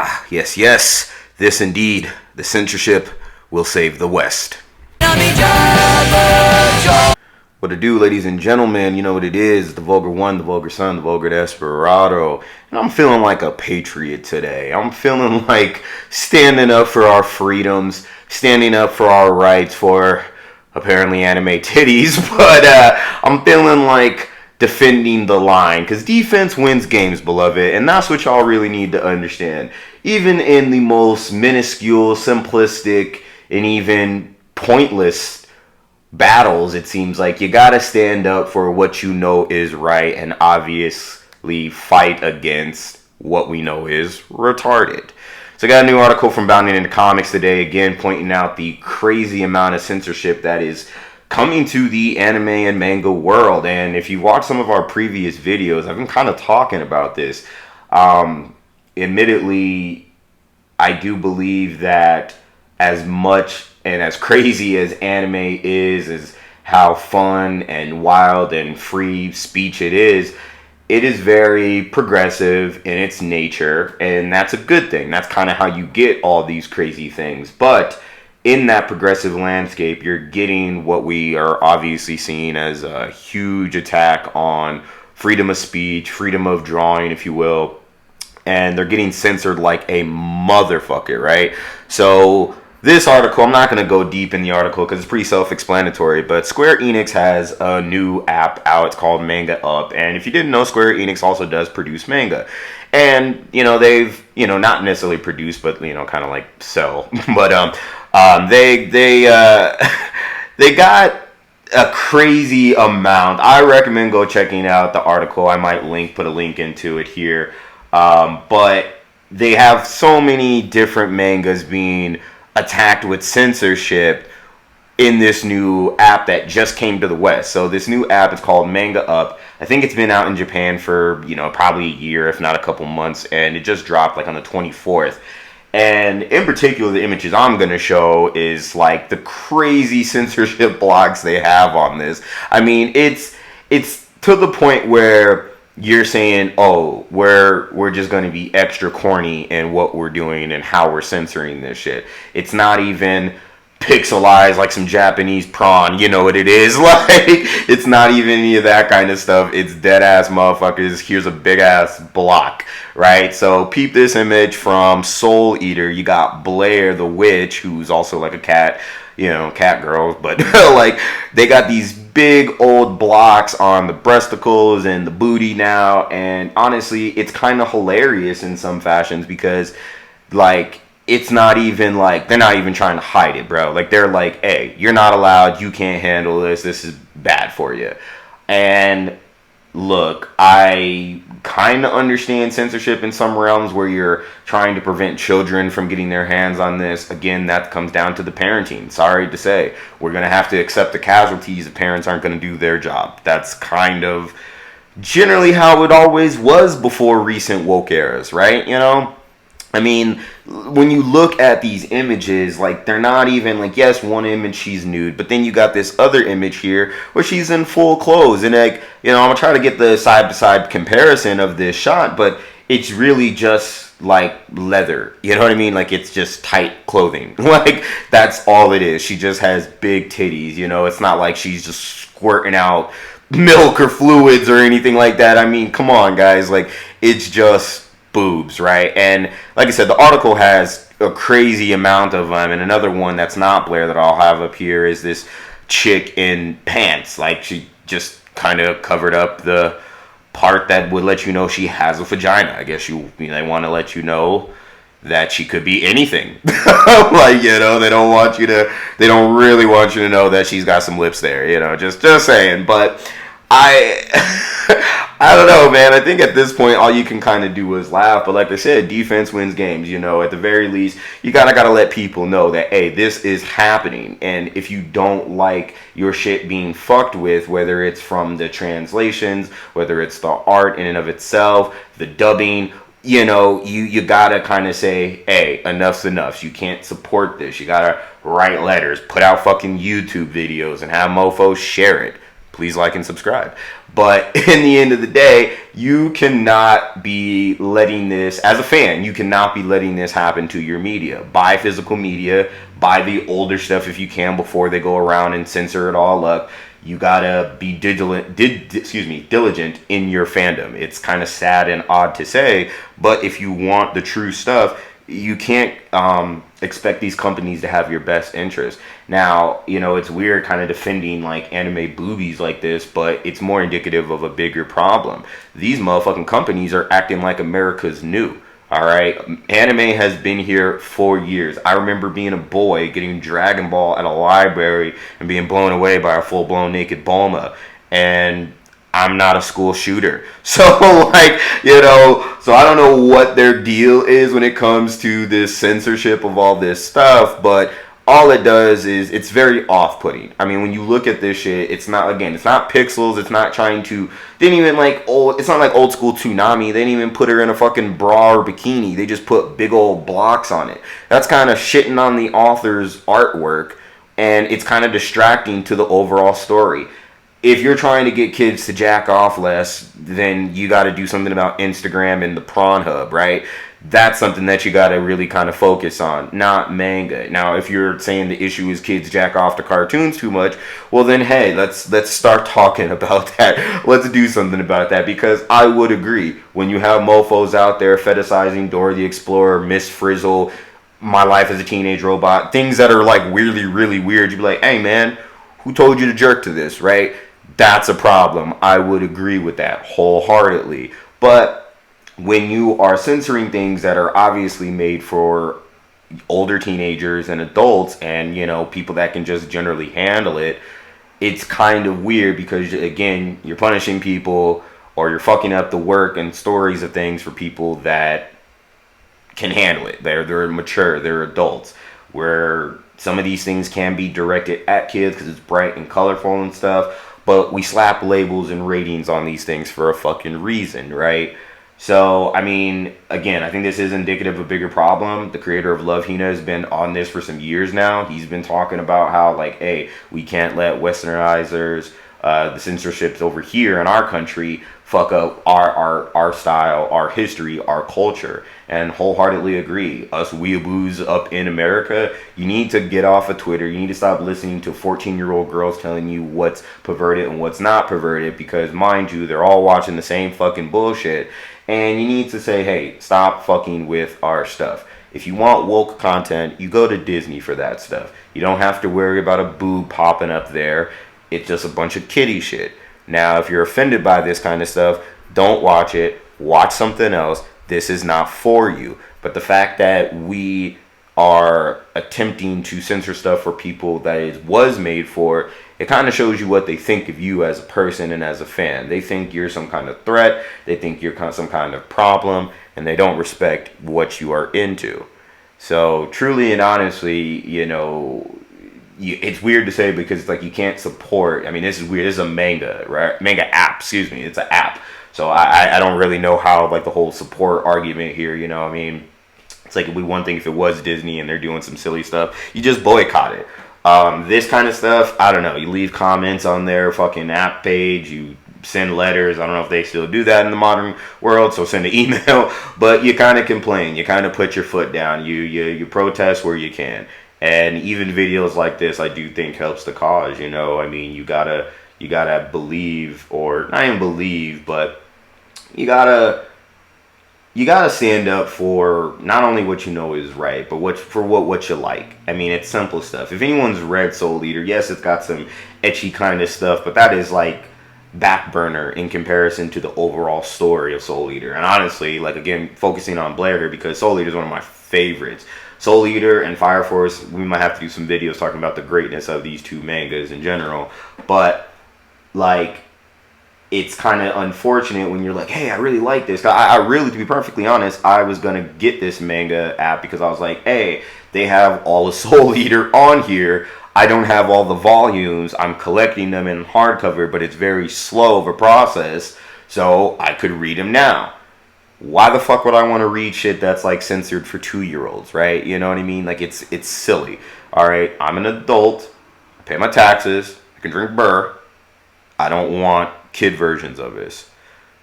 Ah, yes, yes, this indeed, the censorship will save the West. What to do, ladies and gentlemen, you know what it is, the Vulgar One, the Vulgar Son, the Vulgar Desperado, and I'm feeling like a patriot today. I'm feeling like standing up for our freedoms, standing up for our rights for apparently anime titties, but I'm feeling like defending the line, because defense wins games, beloved, and that's what y'all really need to understand. Even in the most minuscule, simplistic, and even pointless battles, it seems like you gotta stand up for what you know is right and obviously fight against what we know is retarded. So I got a new article from Bounding into Comics today, again pointing out the crazy amount of censorship that is coming to the anime and manga world. And if you watch some of our previous videos, I've been kind of talking about this. Admittedly, I do believe that as much and as crazy as anime is how fun and wild and free speech it is very progressive in its nature, and that's a good thing. That's kind of how you get all these crazy things. But in that progressive landscape, you're getting what we are obviously seeing as a huge attack on freedom of speech, freedom of drawing, if you will, and they're getting censored like a motherfucker, right? So this article, I'm not going to go deep in the article because it's pretty self-explanatory, but Square Enix has a new app out. It's called Manga Up, and if you didn't know, Square Enix also does produce manga. And, they've, not necessarily produce, but, kind of like sell. But they got a crazy amount. I recommend go checking out the article. I might put a link into it here. But they have so many different mangas being attacked with censorship in this new app that just came to the West. So this new app is called Manga Up. I think it's been out in Japan for, probably a year, if not a couple months, and it just dropped like on the 24th. And in particular, the images I'm going to show is like the crazy censorship blocks they have on this. I mean, it's to the point where you're saying, oh, we're just going to be extra corny in what we're doing and how we're censoring this shit. It's not even pixelized like some Japanese prawn, you know what it is. Like, it's not even any of that kind of stuff. It's dead ass motherfuckers. Here's a big ass block, right? So peep this image from Soul Eater. You got Blair the witch, who's also like a cat, cat girls, but like they got these big old blocks on the breasticles and the booty now, and honestly it's kind of hilarious in some fashions because like it's not even like they're not even trying to hide it, bro. Like they're like, hey, you're not allowed, you can't handle this is bad for you. And look, I kind of understand censorship in some realms where you're trying to prevent children from getting their hands on this. Again, that comes down to the parenting. Sorry to say, we're going to have to accept the casualties if parents aren't going to do their job. That's kind of generally how it always was before recent woke eras, right? I mean, when you look at these images, like, they're not even, like, yes, one image she's nude, but then you got this other image here where she's in full clothes, and, like, I'm gonna try to get the side-to-side comparison of this shot, but it's really just, like, leather, you know what I mean? Like, it's just tight clothing. Like, that's all it is. She just has big titties, it's not like she's just squirting out milk or fluids or anything like that. I mean, come on, guys, like, it's just boobs, right? And like I said, the article has a crazy amount of them, and another one that's not Blair that I'll have up here is this chick in pants. Like, she just kind of covered up the part that would let you know she has a vagina. I guess they want to let you know that she could be anything. Like, they don't really want you to know that she's got some lips there, just saying. But I don't know, man. I think at this point, all you can kind of do is laugh. But like I said, defense wins games. At the very least, you gotta let people know that, hey, this is happening. And if you don't like your shit being fucked with, whether it's from the translations, whether it's the art in and of itself, the dubbing, you gotta kind of say, hey, enough's enough. You can't support this. You gotta write letters, put out fucking YouTube videos, and have mofos share it. please like and subscribe. But in the end of the day, you cannot be letting this, as a fan, you cannot be letting this happen to your media. Buy physical media, buy the older stuff if you can before they go around and censor it all up. You gotta be diligent in your fandom. It's kind of sad and odd to say, but if you want the true stuff, you can't expect these companies to have your best interest. Now, it's weird kind of defending like anime boobies like this, but it's more indicative of a bigger problem. These motherfucking companies are acting like America's new. All right, anime has been here for years. I remember being a boy getting Dragon Ball at a library and being blown away by a full-blown naked Bulma, and I'm not a school shooter. So, so I don't know what their deal is when it comes to this censorship of all this stuff, but all it does is it's very off-putting. I mean, when you look at this shit, it's not pixels, it's not trying to, it's not like old school Toonami. They didn't even put her in a fucking bra or bikini. They just put big old blocks on it. That's kind of shitting on the author's artwork, and it's kind of distracting to the overall story. If you're trying to get kids to jack off less, then you got to do something about Instagram and the prawn hub, right? That's something that you got to really kind of focus on, not manga. Now, if you're saying the issue is kids jack off to cartoons too much, well then, hey, let's start talking about that. Let's do something about that, because I would agree. When you have mofos out there fetishizing Dora the Explorer, Miss Frizzle, My Life as a Teenage Robot, things that are like really, really weird, you'd be like, hey man, who told you to jerk to this, right? That's a problem. I would agree with that wholeheartedly. But when you are censoring things that are obviously made for older teenagers and adults and, people that can just generally handle it, it's kind of weird because, again, you're punishing people or you're fucking up the work and stories of things for people that can handle it. They're mature, they're adults. Where some of these things can be directed at kids because it's bright and colorful and stuff. But we slap labels and ratings on these things for a fucking reason, right? So, I mean, again, I think this is indicative of a bigger problem. The creator of Love Hina has been on this for some years now. He's been talking about how, hey, we can't let westernizers, the censorships over here in our country, fuck up our style, our history, our culture. And wholeheartedly agree. Us weeaboos up in America, you need to get off of Twitter. You need to stop listening to 14-year-old girls telling you what's perverted and what's not perverted, because, mind you, they're all watching the same fucking bullshit. And you need to say, hey, stop fucking with our stuff. If you want woke content, you go to Disney for that stuff. You don't have to worry about a boob popping up there. It's just a bunch of kiddie shit. Now, if you're offended by this kind of stuff, don't watch it. Watch something else. This is not for you. But the fact that we are attempting to censor stuff for people that it was made for, it kind of shows you what they think of you as a person and as a fan. They think you're some kind of threat. They think you're some kind of problem. And they don't respect what you are into. So, truly and honestly, it's weird to say because it's like you can't support. I mean, this is weird. This is a manga, right? Manga app, excuse me. It's an app. So I don't really know how the whole support argument here. I mean, it's like it'd be one thing if it was Disney and they're doing some silly stuff. You just boycott it. This kind of stuff, I don't know. You leave comments on their fucking app page. You send letters. I don't know if they still do that in the modern world. So send an email. But you kind of complain. You kind of put your foot down. You protest where you can. And even videos like this, I do think helps the cause. I mean, you gotta believe, or not even believe, but you gotta stand up for not only what you know is right, but what you like. I mean, it's simple stuff. If anyone's read Soul Eater, yes, it's got some etchy kind of stuff, but that is back burner in comparison to the overall story of Soul Eater. And honestly, again, focusing on Blair here, because Soul Eater is one of my favorites. Soul Eater and Fire Force, we might have to do some videos talking about the greatness of these two mangas in general. But, it's kind of unfortunate when you're like, hey, I really like this. I really, to be perfectly honest, I was going to get this manga app because I was like, hey, they have all the Soul Eater on here. I don't have all the volumes. I'm collecting them in hardcover, but it's very slow of a process, so I could read them now. Why the fuck would I want to read shit that's censored for 2-year-olds, right? You know what I mean? It's silly. All right, I'm an adult. I pay my taxes. I can drink beer. I don't want kid versions of this.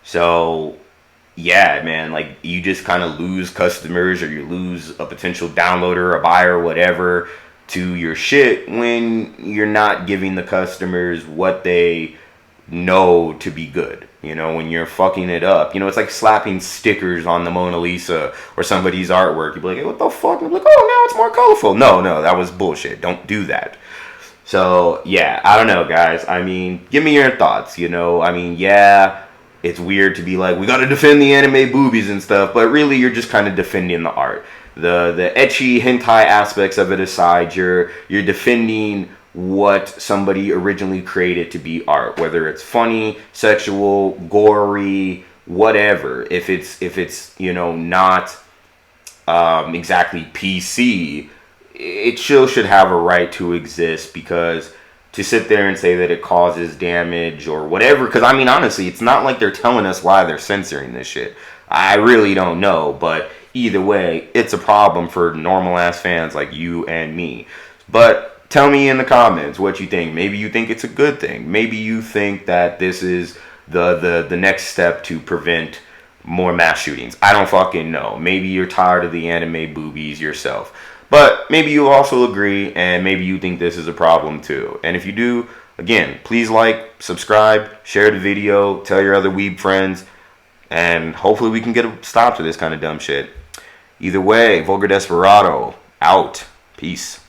So yeah, man, like you just kind of lose customers, or you lose a potential downloader, a buyer, whatever, to your shit when you're not giving the customers what they know to be good. You know, when you're fucking it up. You know, it's like slapping stickers on the Mona Lisa or somebody's artwork. You'd be like, hey, what the fuck? And you'd be like, oh, now it's more colorful. No, that was bullshit. Don't do that. So, yeah, I don't know, guys. I mean, give me your thoughts, you know. I mean, yeah, it's weird to be like, we gotta defend the anime boobies and stuff, but really you're just kind of defending the art. The ecchi hentai aspects of it aside, you're defending what somebody originally created to be art, whether it's funny, sexual, gory, whatever. If it's you know, not exactly PC, it still should have a right to exist, because to sit there and say that it causes damage or whatever, because I mean, honestly, it's not like they're telling us why they're censoring this shit. I really don't know, but either way, it's a problem for normal ass fans like you and me. But tell me in the comments what you think. Maybe you think it's a good thing. Maybe you think that this is the next step to prevent more mass shootings. I don't fucking know. Maybe you're tired of the anime boobies yourself. But maybe you also agree, and maybe you think this is a problem too. And if you do, again, please like, subscribe, share the video, tell your other weeb friends, and hopefully we can get a stop to this kind of dumb shit. Either way, Vulgar Desperado, out. Peace.